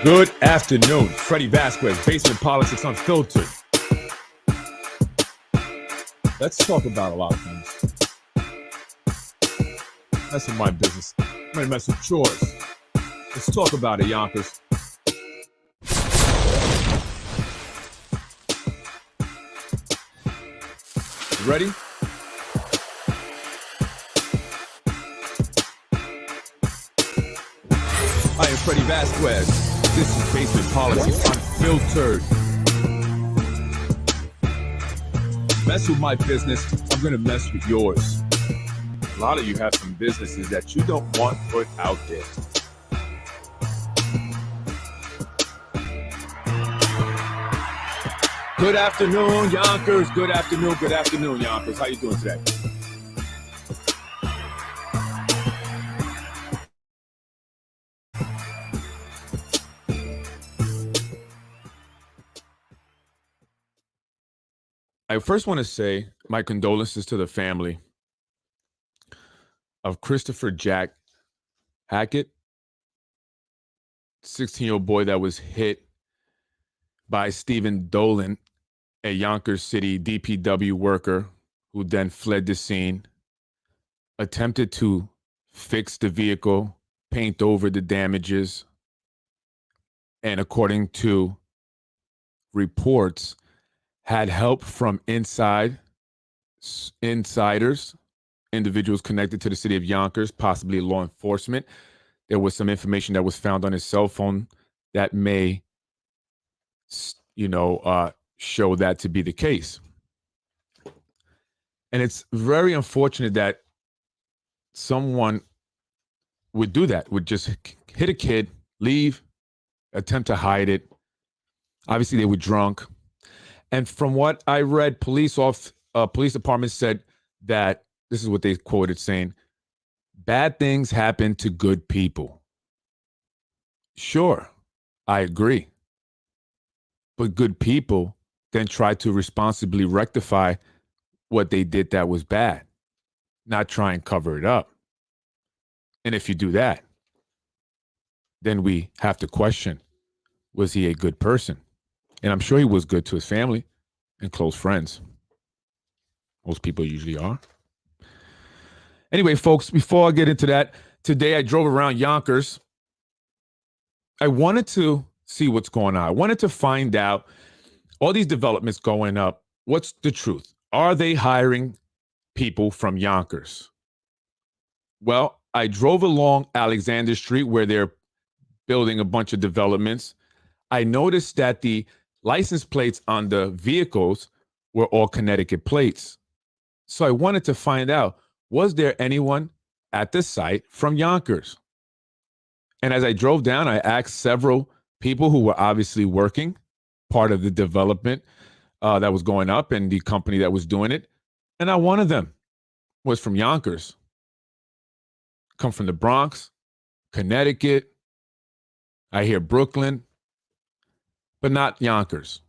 Good afternoon. Freddie Vasquez, Basement Politics Unfiltered. Let's talk about a lot of things. Mess with my business. I'm going to mess with yours. Let's talk about it, Yonkers. You ready? I am Freddie Vasquez. This is Basement Politics Unfiltered. Mess with my business, I'm going to mess with yours. A lot of you have some businesses that you don't want put out there. Good afternoon, Yonkers. Good afternoon, Yonkers. How you doing today? I first want to say my condolences to the family of Christopher Jack Hackett, 16-year-old boy that was hit by Stephen Dolan, a Yonkers City DPW worker who then fled the scene, attempted to fix the vehicle, paint over the damages, and according to reports, had help from insiders, individuals connected to the city of Yonkers, possibly law enforcement. There was some information that was found on his cell phone that may, show that to be the case. And it's very unfortunate that someone would do that, would just hit a kid, leave, attempt to hide it. Obviously, they were drunk. And from what I read, police department said that, this is what they quoted saying, bad things happen to good people. Sure, I agree. But good people then try to responsibly rectify what they did that was bad, not try and cover it up. And if you do that, then we have to question, was he a good person? And I'm sure he was good to his family and close friends. Most people usually are. Anyway, folks, before I get into that, today I drove around Yonkers. I wanted to see what's going on. I wanted to find out all these developments going up. What's the truth? Are they hiring people from Yonkers? Well, I drove along Alexander Street where they're building a bunch of developments. I noticed that the license plates on the vehicles were all Connecticut plates. So I wanted to find out, was there anyone at the site from Yonkers? And as I drove down, I asked several people who were obviously working, part of the development that was going up and the company that was doing it. And not one of them was from Yonkers. Come from the Bronx, Connecticut. I hear Brooklyn, but not Yonkers.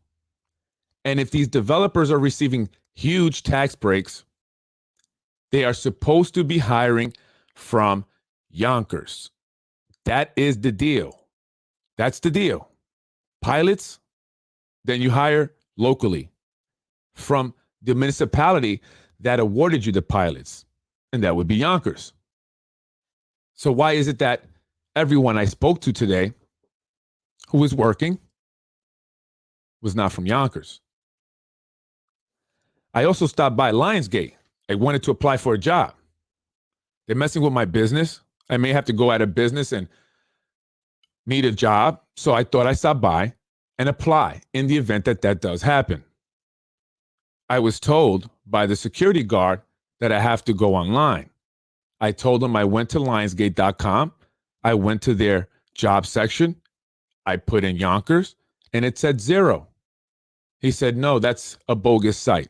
And if these developers are receiving huge tax breaks, they are supposed to be hiring from Yonkers. That is the deal. That's the deal. Pilots, then you hire locally from the municipality that awarded you the pilots, and that would be Yonkers. So why is it that everyone I spoke to today who was working was not from Yonkers? I also stopped by Lionsgate. I wanted to apply for a job. They're messing with my business. I may have to go out of business and need a job. So I thought I'd stop by and apply in the event that that does happen. I was told by the security guard that I have to go online. I told him I went to lionsgate.com. I went to their job section. I put in Yonkers and it said 0. He said, no, that's a bogus site.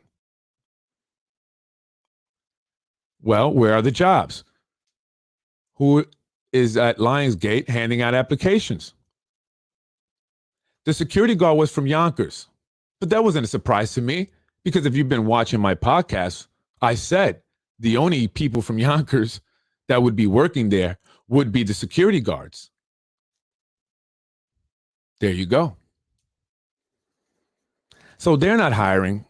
Well, where are the jobs? Who is at Lionsgate handing out applications? The security guard was from Yonkers, but that wasn't a surprise to me because if you've been watching my podcast, I said the only people from Yonkers that would be working there would be the security guards. There you go. So they're not hiring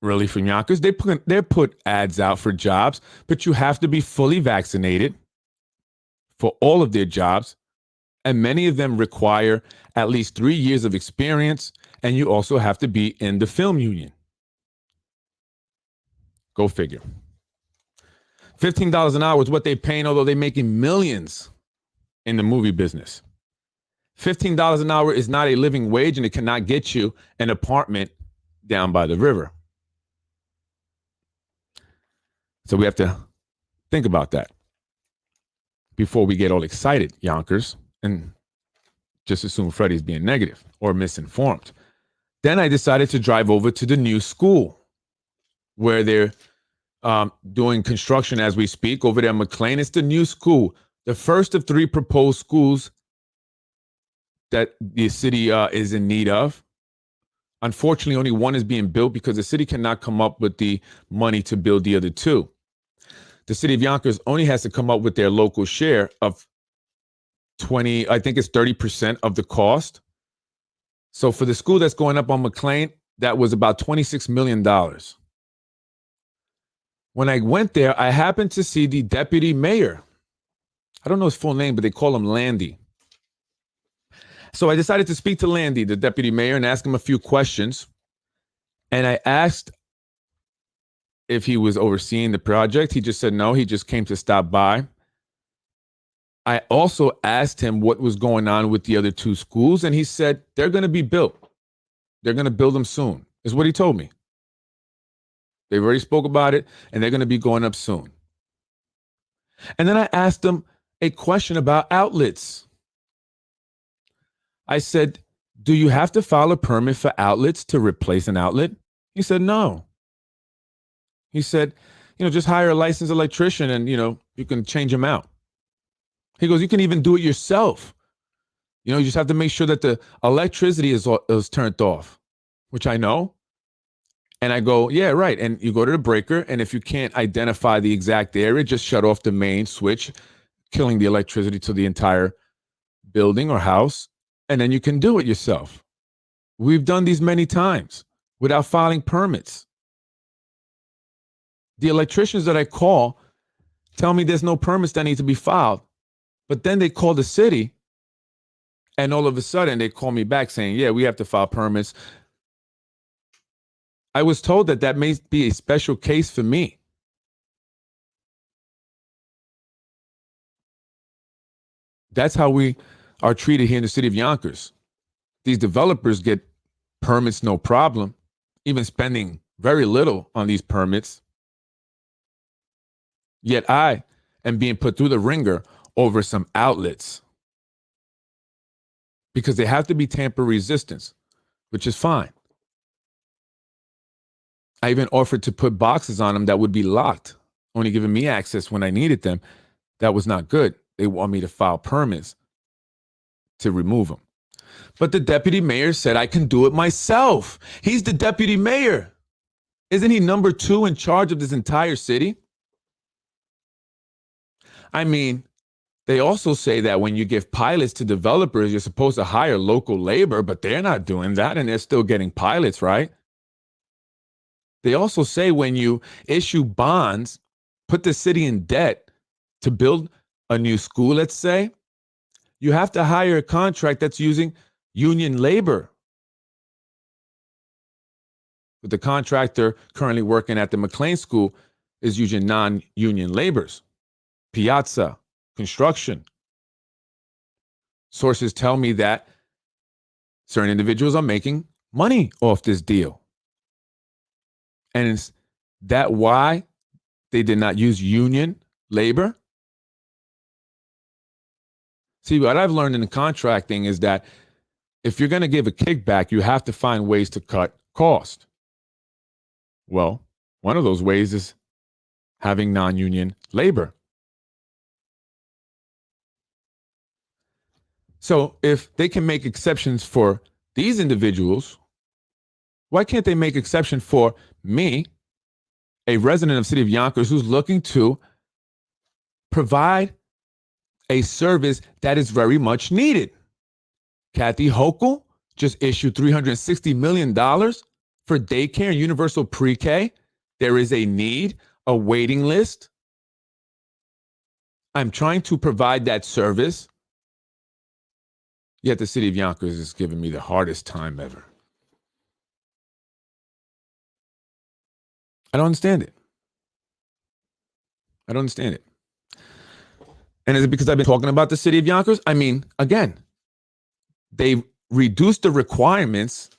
really from Yonkers. They put ads out for jobs, but you have to be fully vaccinated for all of their jobs. And many of them require at least 3 years of experience. And you also have to be in the film union. Go figure. $15 an hour is what they're paying, although they're making millions in the movie business. $15 an hour is not a living wage, and it cannot get you an apartment down by the river. So we have to think about that before we get all excited, Yonkers, and just assume Freddie's being negative or misinformed. Then I decided to drive over to the new school where they're doing construction as we speak over there in McLean. It's the new school, the first of 3 proposed schools that the city is in need of. Unfortunately, only one is being built because the city cannot come up with the money to build the other 2. The city of Yonkers only has to come up with their local share of 20, I think it's 30% of the cost. So for the school that's going up on McLean, that was about $26 million. When I went there, I happened to see the deputy mayor. I don't know his full name, but they call him Landy. So I decided to speak to Landy, the deputy mayor, and ask him a few questions. And I asked if he was overseeing the project. He just said no, he just came to stop by. I also asked him what was going on with the other 2 schools, and he said they're going to be built. They're going to build them soon, is what he told me. They've already spoke about it, and they're going to be going up soon. And then I asked him a question about outlets. I said, do you have to file a permit for outlets to replace an outlet? He said, no. He said, just hire a licensed electrician and, you can change them out. He goes, you can even do it yourself. You just have to make sure that the electricity is turned off, which I know. And I go, yeah, right. And you go to the breaker, and if you can't identify the exact area, just shut off the main switch, killing the electricity to the entire building or house, and then you can do it yourself. We've done these many times without filing permits. The electricians that I call tell me there's no permits that need to be filed. But then they call the city, and all of a sudden they call me back saying, yeah, we have to file permits. I was told that may be a special case for me. That's how we are treated here in the city of Yonkers. These developers get permits no problem, even spending very little on these permits. Yet I am being put through the ringer over some outlets because they have to be tamper resistant, which is fine. I even offered to put boxes on them that would be locked, only giving me access when I needed them. That was not good. They want me to file permits to remove them. But the deputy mayor said I can do it myself. He's the deputy mayor. Isn't he number 2 in charge of this entire city? I mean, they also say that when you give pilots to developers, you're supposed to hire local labor, but they're not doing that, and they're still getting pilots, right? They also say when you issue bonds, put the city in debt to build a new school, let's say, you have to hire a contract that's using union labor. But the contractor currently working at the McLean School is using non-union laborers. Piazza, construction. Sources tell me that certain individuals are making money off this deal. And is that why they did not use union labor? See, what I've learned in contracting is that if you're going to give a kickback, you have to find ways to cut cost. Well, one of those ways is having non-union labor. So if they can make exceptions for these individuals, why can't they make exception for me, a resident of the city of Yonkers who's looking to provide a service that is very much needed? Kathy Hochul just issued $360 million for daycare and universal pre-K. There is a need, a waiting list. I'm trying to provide that service. Yet the city of Yonkers is giving me the hardest time ever. I don't understand it. I don't understand it. And is it because I've been talking about the city of Yonkers? I mean, again, they reduced the requirements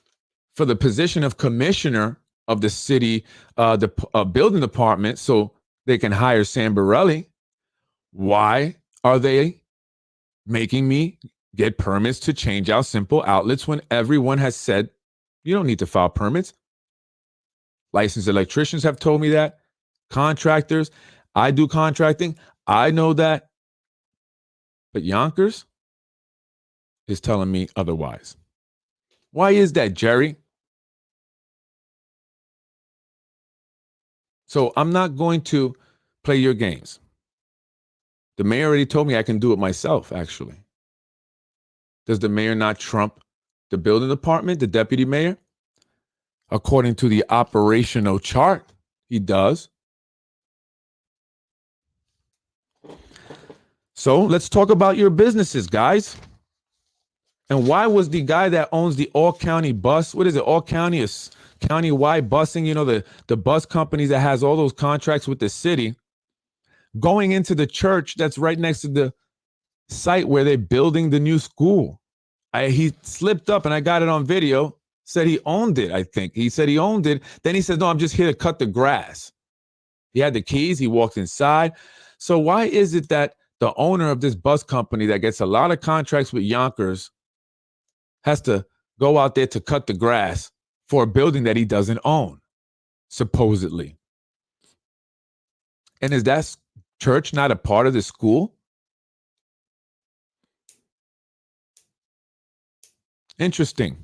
for the position of commissioner of the city, the building department, so they can hire Sam Borelli. Why are they making me get permits to change out simple outlets when everyone has said you don't need to file permits? Licensed electricians have told me that. Contractors, I do contracting. I know that. But Yonkers is telling me otherwise. Why is that, Jerry? So I'm not going to play your games. The mayor already told me I can do it myself, actually. Does the mayor not trump the building department, the deputy mayor? According to the operational chart, he does. So let's talk about your businesses, guys. And why was the guy that owns the all-county bus, what is it, all-county or county-wide busing, you know, the bus companies that has all those contracts with the city, going into the church that's right next to the site where they're building the new school? He slipped up, and I got it on video, said he owned it, I think. He said he owned it. Then he said, no, I'm just here to cut the grass. He had the keys. He walked inside. So why is it that the owner of this bus company that gets a lot of contracts with Yonkers has to go out there to cut the grass for a building that he doesn't own, supposedly? And is that church not a part of the school? Interesting.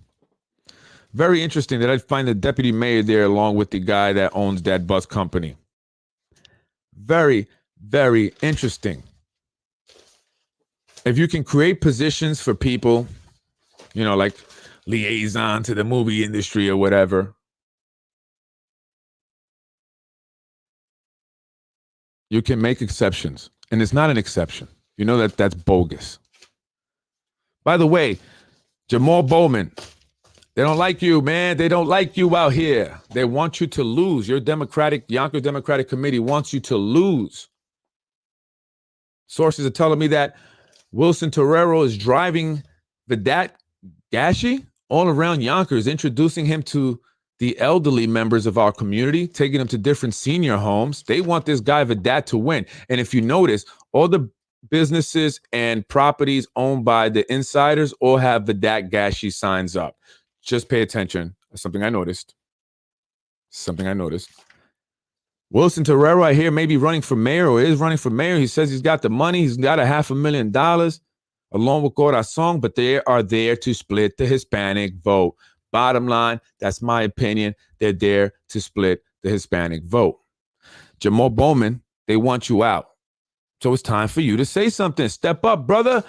Very interesting that I'd find the deputy mayor there along with the guy that owns that bus company. Very, very interesting. If you can create positions for people, you know, like liaison to the movie industry or whatever, you can make exceptions. And it's not an exception. You know that that's bogus. By the way, Jamal Bowman, they don't like you, man. They don't like you out here. They want you to lose. Your Yonkers Democratic Committee wants you to lose. Sources are telling me that Wilson Torero is driving Vidat Gashi all around Yonkers, introducing him to the elderly members of our community, taking them to different senior homes. They want this guy Vidat to win. And if you notice, all the businesses and properties owned by the insiders all have Vidat Gashi signs up. Just pay attention. That's something I noticed. Wilson Torero, I hear, may be running for mayor or is running for mayor. He says he's got the money. He's got $500,000 along with Corazon, but they are there to split the Hispanic vote. Bottom line, that's my opinion. They're there to split the Hispanic vote. Jamal Bowman, they want you out. So it's time for you to say something. Step up, brother.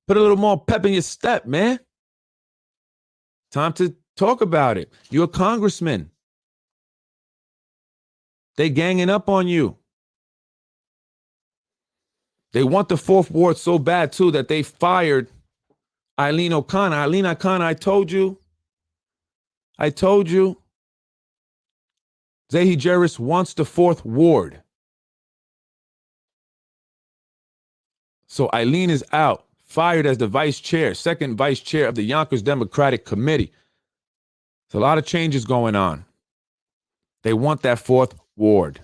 Put a little more pep in your step, man. Time to talk about it. You're a congressman. They ganging up on you. They want the fourth ward so bad, too, that they fired Eileen O'Connor. Eileen O'Connor, I told you. Zahi Jeris wants the fourth ward. So Eileen is out, fired as the vice chair, second vice chair of the Yonkers Democratic Committee. There's a lot of changes going on. They want that fourth ward.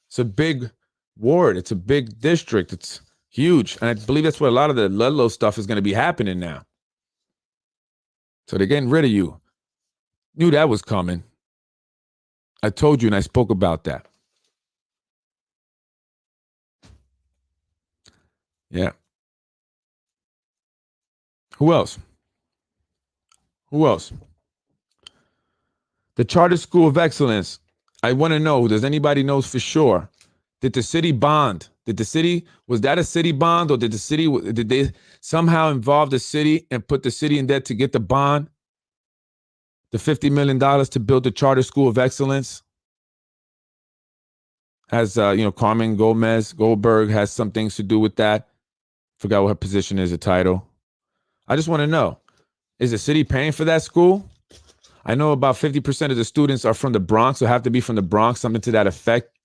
It's a big ward. It's a big district. It's huge. And I believe that's where a lot of the Ludlow stuff is going to be happening now. So they're getting rid of you. Knew that was coming. I told you and I spoke about that. Yeah. Who else? The Charter School of Excellence. I want to know, does anybody knows for sure Did the city bond? Was that a city bond, or did they somehow involve the city and put the city in debt to get the bond? The $50 million to build the charter school of excellence? Has, Carmen Goldberg has some things to do with that. Forgot what her position is, a title. I just want to know, is the city paying for that school? I know about 50% of the students are from the Bronx, or have to be from the Bronx, something to that effect.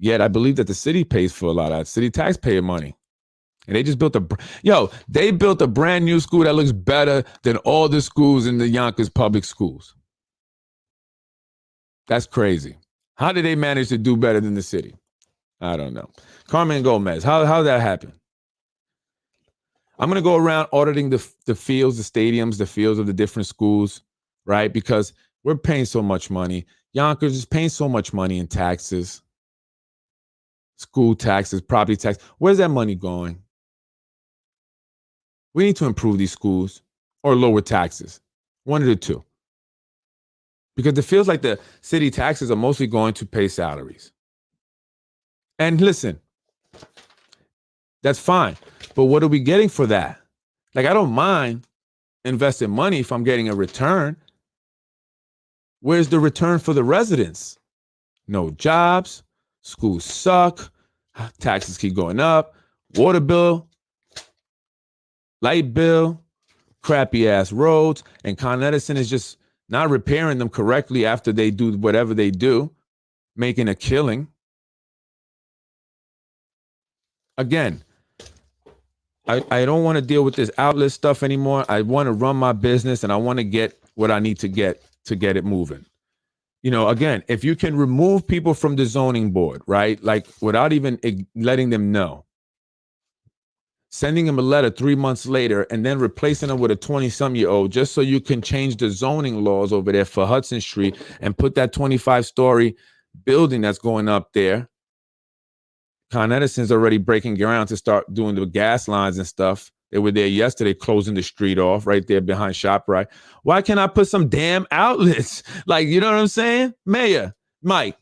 Yet I believe that the city pays for a lot of that, city taxpayer money. And they just built they built a brand new school that looks better than all the schools in the Yonkers public schools. That's crazy. How did they manage to do better than the city? I don't know. Carmen Gomez, how did that happen? I'm going to go around auditing the fields, the stadiums, the fields of the different schools, right? Because we're paying so much money. Yonkers is paying so much money in taxes, school taxes, property tax. Where's that money going? We need to improve these schools or lower taxes. One of the two. Because it feels like the city taxes are mostly going to pay salaries. And listen, that's fine. But what are we getting for that? Like, I don't mind investing money if I'm getting a return. Where's the return for the residents? No jobs, schools suck, taxes keep going up, water bill, light bill, crappy ass roads, and Con Edison is just not repairing them correctly after they do whatever they do, making a killing. Again, I don't want to deal with this outlet stuff anymore. I want to run my business, and I want to get what I need to get it moving. Again, if you can remove people from the zoning board, right? Like, without even letting them know, sending them a letter 3 months later and then replacing them with a 20-some-year-old just so you can change the zoning laws over there for Hudson Street and put that 25-story building that's going up there. Con Edison's already breaking ground to start doing the gas lines and stuff. They were there yesterday closing the street off right there behind ShopRite. Why can't I put some damn outlets? Like, you know what I'm saying? Mayor Mike,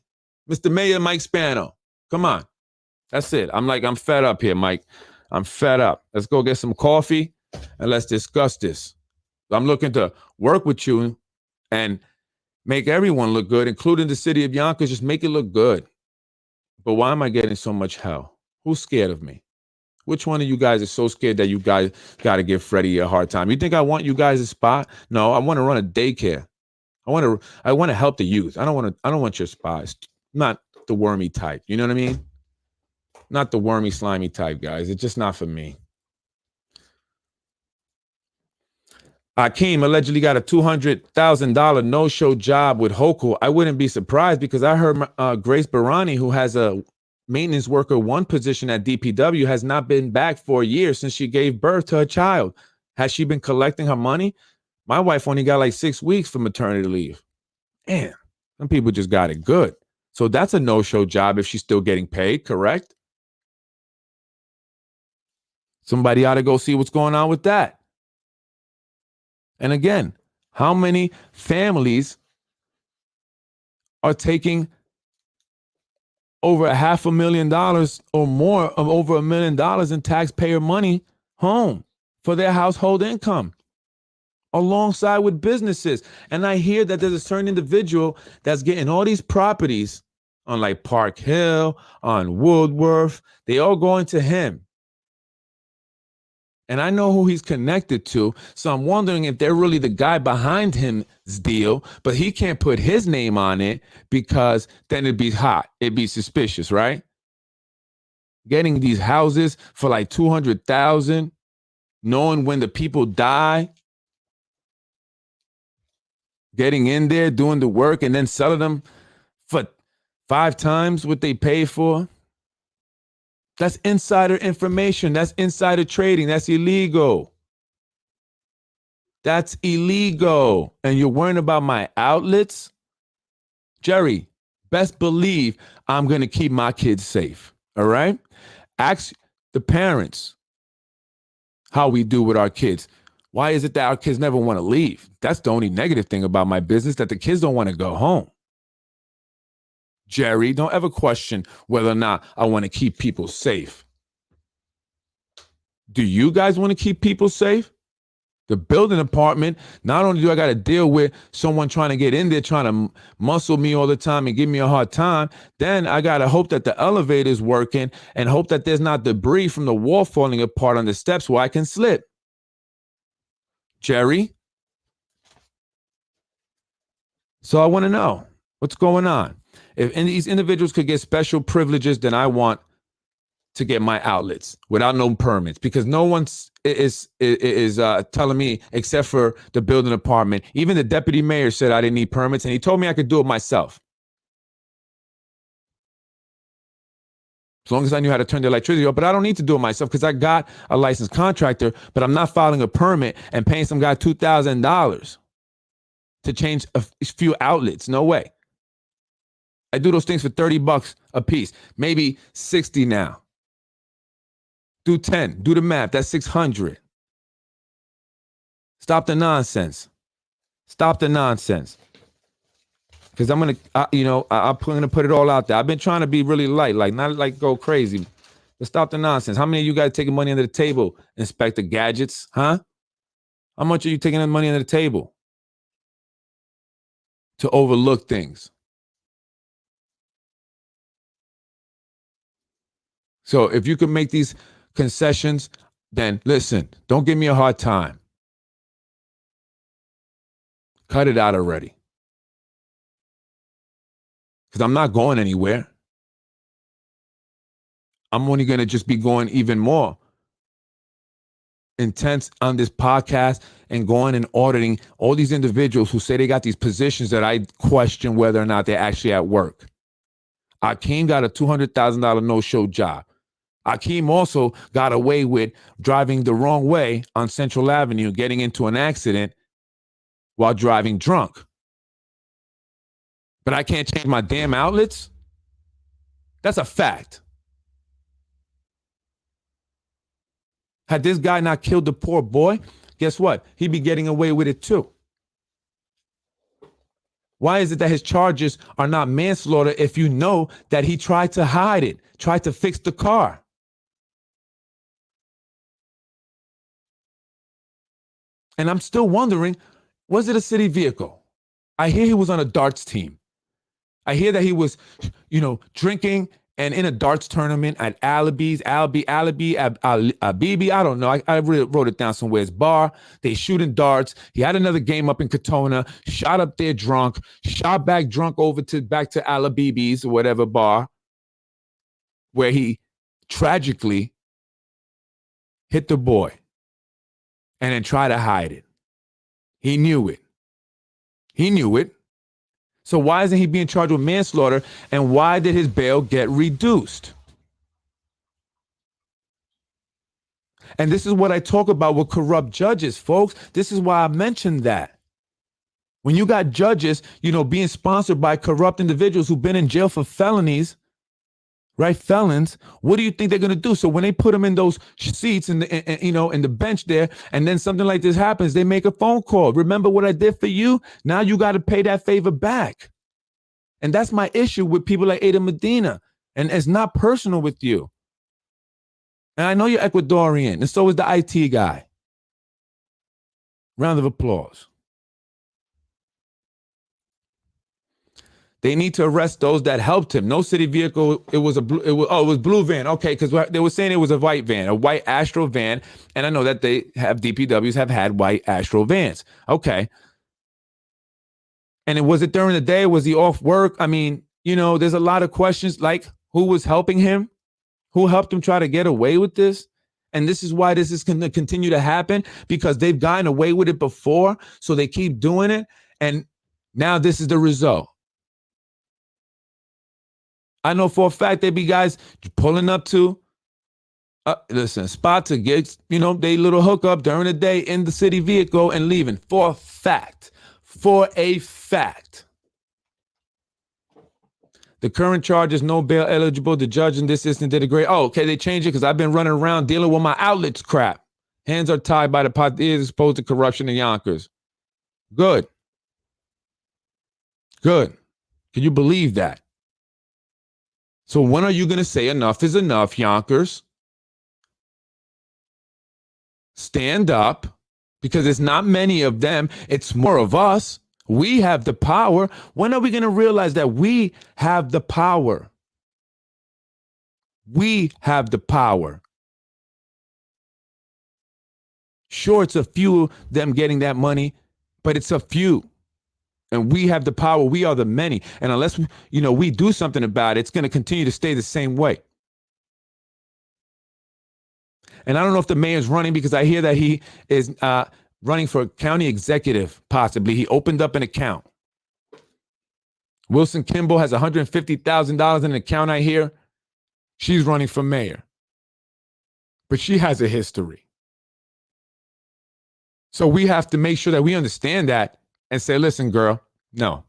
Mr. Mayor Mike Spano. Come on. That's it. I'm fed up here, Mike. I'm fed up. Let's go get some coffee and let's discuss this. I'm looking to work with you and make everyone look good, including the city of Yonkers. Just make it look good. But why am I getting so much hell? Who's scared of me? Which one of you guys is so scared that you guys got to give Freddie a hard time? You think I want you guys a spot? No, I want to run a daycare. I want to help the youth. I don't want your spots. Not the wormy type. You know what I mean? Not the wormy, slimy type, guys. It's just not for me. Akeem allegedly got a $200,000 no-show job with Hochul. I wouldn't be surprised because I heard Grace Barani, who has a maintenance worker one position at DPW, has not been back for a year since she gave birth to a child. Has she been collecting her money? My wife only got like 6 weeks for maternity leave. Man, some people just got it good. So that's a no-show job if she's still getting paid, correct? Somebody ought to go see what's going on with that. And again, how many families are taking over $500,000 or more of over $1 million in taxpayer money home for their household income alongside with businesses? And I hear that there's a certain individual that's getting all these properties on like Park Hill, on Woodworth. They all going to him. And I know who he's connected to. So I'm wondering if they're really the guy behind his deal, but he can't put his name on it because then it'd be hot. It'd be suspicious, right? Getting these houses for like $200,000, knowing when the people die, getting in there, doing the work, and then selling them for 5 times what they pay for. That's insider information. That's insider trading. That's illegal. That's illegal. And you're worrying about my outlets? Jerry, best believe I'm going to keep my kids safe. All right? Ask the parents how we do with our kids. Why is it that our kids never want to leave? That's the only negative thing about my business, that the kids don't want to go home. Jerry, don't ever question whether or not I want to keep people safe. Do you guys want to keep people safe? The building department, not only do I got to deal with someone trying to get in there, trying to muscle me all the time and give me a hard time, then I got to hope that the elevator is working and hope that there's not debris from the wall falling apart on the steps where I can slip. Jerry? So I want to know what's going on. If these individuals could get special privileges, then I want to get my outlets without no permits, because no one is telling me except for the building department. Even the deputy mayor said I didn't need permits, and he told me I could do it myself. As long as I knew how to turn the electricity off, but I don't need to do it myself because I got a licensed contractor, but I'm not filing a permit and paying some guy $2,000 to change a few outlets. No way. I do those things for $30 a piece, maybe 60 now. Do 10, do the math, that's 600. Stop the nonsense. Stop the nonsense. Because I'm going to, I'm going to put it all out there. I've been trying to be really light, like not like go crazy, but stop the nonsense. How many of you guys taking money under the table, Inspector Gadgets, huh? How much are you taking the money under the table to overlook things? So if you can make these concessions, then listen, don't give me a hard time. Cut it out already. Because I'm not going anywhere. I'm only going to just be going even more intense on this podcast and going and auditing all these individuals who say they got these positions that I question whether or not they're actually at work. Akeem got a $200,000 no-show job. Akeem also got away with driving the wrong way on Central Avenue, getting into an accident while driving drunk. But I can't change my damn outlets? That's a fact. Had this guy not killed the poor boy, guess what? He'd be getting away with it too. Why is it that his charges are not manslaughter if you know that he tried to hide it, tried to fix the car? And I'm still wondering, was it a city vehicle? I hear he was on a darts team. I hear that he was, drinking and in a darts tournament at Alibi, I don't know. I really wrote it down somewhere. It's bar. They shooting darts. He had another game up in Katona, shot up there drunk, shot back drunk back to Alibi's or whatever bar, where he tragically hit the boy and then tried to hide it. He knew it. So why isn't he being charged with manslaughter, and why did his bail get reduced? And this is what I talk about with corrupt judges, folks. This is why I mentioned that. When you got judges, being sponsored by corrupt individuals who've been in jail for felonies, right? Felons, what do you think they're going to do? So when they put them in those seats in the bench there, and then something like this happens, they make a phone call. Remember what I did for you? Now you got to pay that favor back. And that's my issue with people like Ada Medina. And it's not personal with you. And I know you're Ecuadorian, and so is the IT guy. Round of applause. They need to arrest those that helped him. No city vehicle. It was blue van. Okay, because they were saying it was a white van, a white Astro van. And I know that DPWs have had white Astro vans. Okay. And was it during the day? Was he off work? I mean, there's a lot of questions like who was helping him? Who helped him try to get away with this? And this is why this is going to continue to happen, because they've gotten away with it before. So they keep doing it. And now this is the result. I know for a fact there be guys pulling up to, spot to get, they little hookup during the day in the city vehicle and leaving for a fact. For a fact. The current charge is no bail eligible. The judge in this instance did a great. Oh, okay, they changed it because I've been running around dealing with my outlets crap. Hands are tied by the pot is exposed to corruption in Yonkers. Good. Can you believe that? So when are you going to say enough is enough, Yonkers? Stand up, because it's not many of them. It's more of us. We have the power. When are we going to realize that we have the power? We have the power. Sure, it's a few of them getting that money, but it's a few. And we have the power. We are the many. And unless we do something about it, it's going to continue to stay the same way. And I don't know if the mayor's running, because I hear that he is running for county executive, possibly. He opened up an account. Wilson Kimball has $150,000 in an account, I hear. She's running for mayor. But she has a history. So we have to make sure that we understand that and say, listen, girl, no.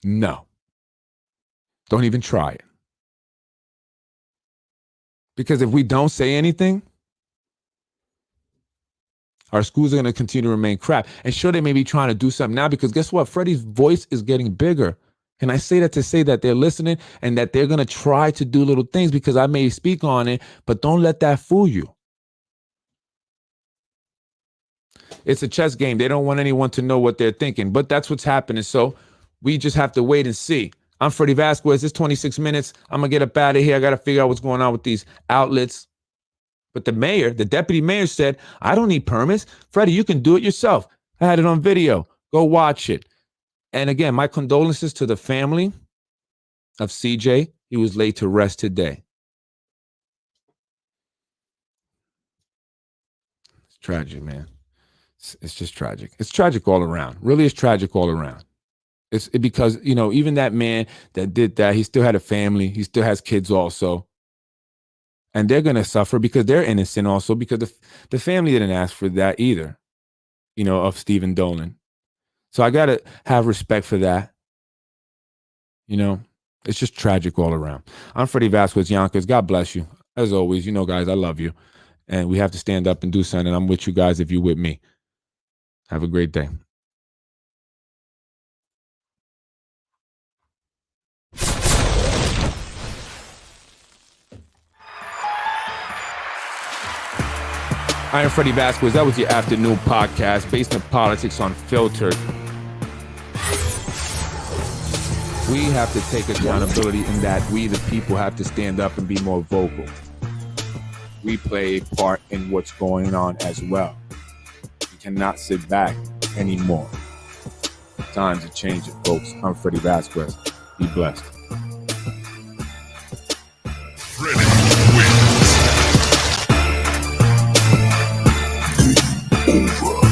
Don't even try it. Because if we don't say anything, our schools are going to continue to remain crap. And sure, they may be trying to do something now, because guess what? Freddie's voice is getting bigger. And I say that to say that they're listening and that they're going to try to do little things, because I may speak on it, but don't let that fool you. It's a chess game. They don't want anyone to know what they're thinking, but that's what's happening. So we just have to wait and see. I'm Freddie Vasquez. It's 26 minutes. I'm going to get up out of here. I got to figure out what's going on with these outlets. But the deputy mayor said, I don't need permits. Freddie, you can do it yourself. I had it on video. Go watch it. And again, my condolences to the family of CJ. He was laid to rest today. It's tragic, man. It's just tragic. It's tragic all around. Really, it's tragic all around. Because, even that man that did that, he still had a family. He still has kids also. And they're going to suffer because they're innocent also, because the family didn't ask for that either, of Stephen Dolan. So I got to have respect for that. It's just tragic all around. I'm Freddie Vasquez Yonkers. God bless you. As always, guys, I love you. And we have to stand up and do something. I'm with you guys if you're with me. Have a great day. I am Freddie Vasquez. That was your afternoon podcast based on politics Unfiltered. We have to take accountability in that we, the people, have to stand up and be more vocal. We play a part in what's going on as well. We cannot sit back anymore. Times are changing, folks. I'm Freddie Vasquez. Be blessed. Freddie wins. Over.